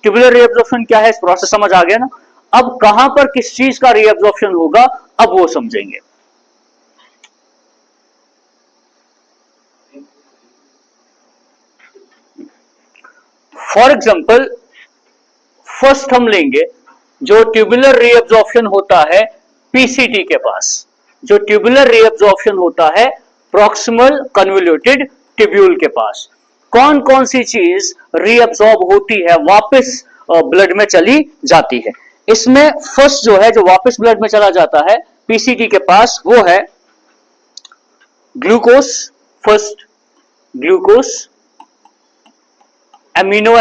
Tubular reabsorption क्या है, इस प्रोसेस समझ आ गया ना। अब कहां पर किस चीज का रीअब्जॉर्प्शन होगा अब वो समझेंगे। फॉर एग्जाम्पल फर्स्ट हम लेंगे जो ट्यूबुलर रीअब्जॉर्प्शन होता है पीसीटी के पास, जो ट्यूबुलर रीअब्जॉर्प्शन होता है प्रॉक्सिमल कन्वोल्यूटेड ट्यूब्यूल के पास। कौन कौन सी चीज रीअब्सॉर्ब होती है, वापस ब्लड में चली जाती है। इसमें फर्स्ट जो है जो वापस ब्लड में चला जाता है पीसीटी के पास वो है glucose, first glucose, amino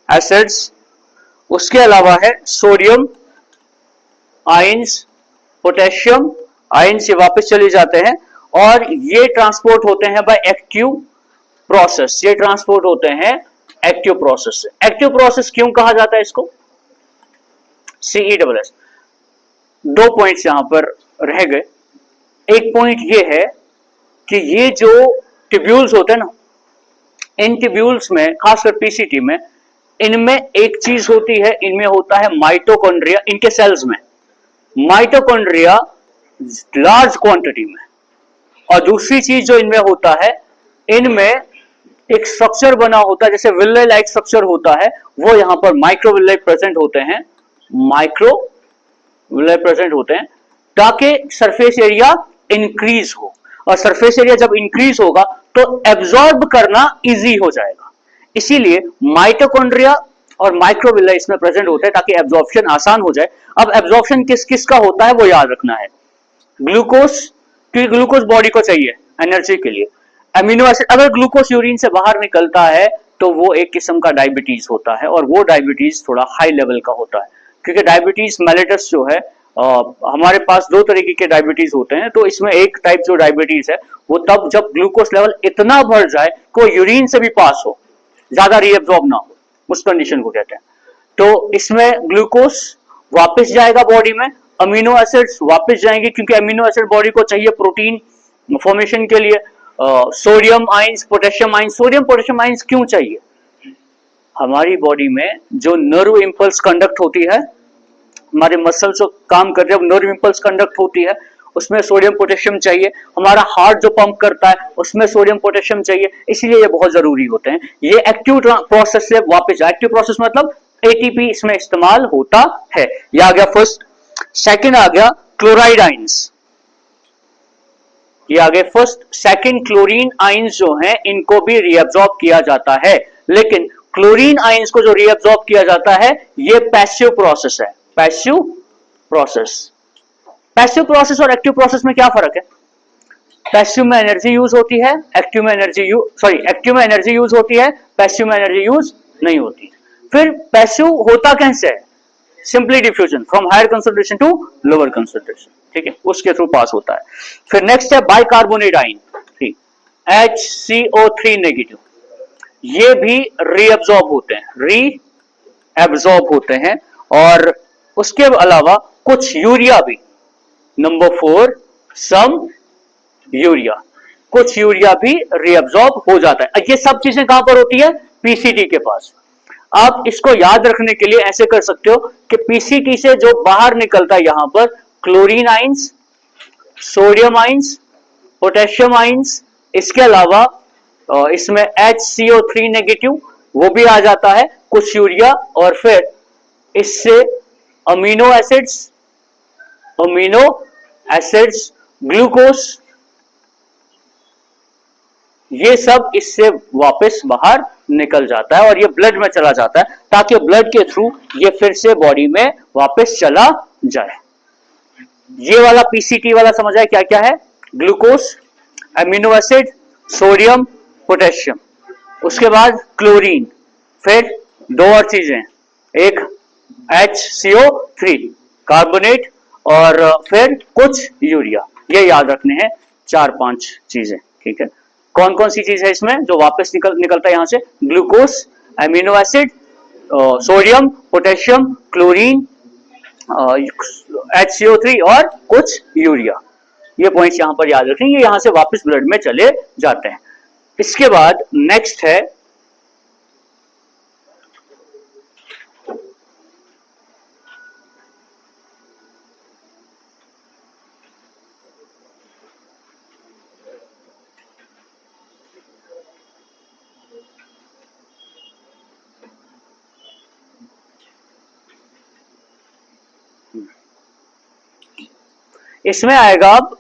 acids, उसके अलावा है सोडियम आयंस, पोटेशियम आयंस, ये वापस चले जाते हैं और ये ट्रांसपोर्ट होते हैं बाय एक्टिव प्रोसेस, ये ट्रांसपोर्ट होते हैं एक्टिव प्रोसेस से। एक्टिव प्रोसेस क्यों कहा जाता है इसको, CESS। दो पॉइंट्स यहां पर रह गए। एक पॉइंट ये है कि ये जो ट्यूब्यूल्स होते हैं ना, इन ट्यूब्यूल्स में खासकर पीसीटी में, इनमें एक चीज होती है, इनमें होता है माइटोकॉन्ड्रिया, इनके सेल्स में माइटोकॉन्ड्रिया लार्ज क्वांटिटी में, और दूसरी चीज जो इनमें होता है, इनमें एक स्ट्रक्चर बना होता है जैसे विल्ले लाइक स्ट्रक्चर होता है, वो यहां पर माइक्रोविल्ले प्रेजेंट होते हैं, माइक्रोविल्ले प्रेजेंट होते हैं ताकि सरफेस एरिया इंक्रीज हो, और सरफेस एरिया जब इंक्रीज होगा तो एब्जॉर्ब करना इजी हो जाएगा। इसीलिए माइटोकॉन्ड्रिया और माइक्रोविल्ले इसमें प्रेजेंट होते हैं ताकि एब्जॉर्प्शन आसान हो जाए। अब एब्जॉर्प्शन किस किस का होता है वो याद रखना है। ग्लूकोज, क्योंकि ग्लूकोज बॉडी को चाहिए एनर्जी के लिए। अमीनो एसिड, अगर ग्लूकोज यूरिन से बाहर निकलता है तो वो एक किस्म का डायबिटीज होता है, और वो डायबिटीज थोड़ा हाई लेवल का होता है, क्योंकि डायबिटीज मेलिटस जो है, हमारे पास दो तरीके के डायबिटीज होते हैं। तो इसमें एक टाइप जो डायबिटीज है वो तब जब ग्लूकोज लेवल इतना बढ़ जाए कि वो यूरिन से भी पास हो, ज्यादा रीअब्सॉर्ब ना हो, उस कंडीशन को कहते हैं। तो इसमें ग्लूकोज वापस जाएगा बॉडी में, अमीनो एसिड्स वापस जाएंगे क्योंकि अमीनो एसिड बॉडी को चाहिए प्रोटीन फॉर्मेशन के लिए। Sodium ions, potassium ions, sodium potassium ions क्यों चाहिए, हमारी बॉडी में जो नर्व इंपल्स कंडक्ट होती है, हमारे मसल्स जो काम कर रहे हैं नर्व इंपल्स कंडक्ट होती है, उसमें सोडियम पोटेशियम चाहिए। हमारा हार्ट जो पंप करता है उसमें सोडियम पोटेशियम चाहिए, इसलिए ये बहुत जरूरी होते हैं। ये एक्टिव प्रोसेस से वापस, एक्टिव प्रोसेस मतलब एटीपी इसमें इस्तेमाल होता है। ये आ गया फर्स्ट। सेकंड आ गया क्लोराइड आयंस, ये आ गए फर्स्ट। सेकंड क्लोरीन आयंस जो हैं इनको भी रीअब्सॉर्ब किया जाता है, लेकिन क्लोरीन आयंस को जो रीअब्सॉर्ब किया जाता है ये पैसिव प्रोसेस है, पैसिव प्रोसेस। पैसिव प्रोसेस और एक्टिव प्रोसेस में क्या फर्क है, पैसिव में एनर्जी यूज होती है, एक्टिव में एनर्जी यूज होती है, पैसिव में एनर्जी यूज नहीं होती। फिर पैसिव होता कैसे है, simply diffusion from higher concentration to lower concentration, ठीक है, उसके थ्रू पास होता है। फिर नेक्स्ट है बाइकार्बोनेट आयन, HCO3 नेगेटिव, ये भी रीअब्सॉर्ब होते हैं, रीअब्सॉर्ब होते हैं। और उसके अलावा कुछ यूरिया भी, नंबर 4 सम यूरिया, कुछ यूरिया भी रीअब्सॉर्ब हो जाता है। ये सब चीजें कहां पर होती है, पीसीटी के पास। आप इसको याद रखने के लिए ऐसे कर सकते हो कि पीसीटी से जो बाहर निकलता है यहां पर chlorine ions, sodium ions, potassium ions, इसके अलावा इसमें HCO3 नेगेटिव वो भी आ जाता है, कुछ यूरिया, और फिर इससे अमीनो एसिड्स, ग्लूकोज, ये सब इससे वापस बाहर निकल जाता है और ये ब्लड में चला जाता है ताकि ब्लड के थ्रू ये फिर से बॉडी में वापस चला जाए। ये वाला पीसीटी वाला समझ आया क्या क्या है, glucose, amino acid, sodium, potassium, उसके बाद क्लोरीन, फिर दो और चीजें, एक HCO3 कार्बोनेट, और फिर कुछ यूरिया। ये याद रखने हैं 4-5 चीजें, ठीक है। कौन कौन सी चीज है इसमें जो वापस निकलता है यहां से, glucose, amino acid, sodium, potassium, chlorine, HCO3 और कुछ यूरिया। ये पॉइंट्स यहां पर याद रखें, ये यहां से वापस ब्लड में चले जाते हैं। इसके बाद नेक्स्ट है इसमें आएगा अब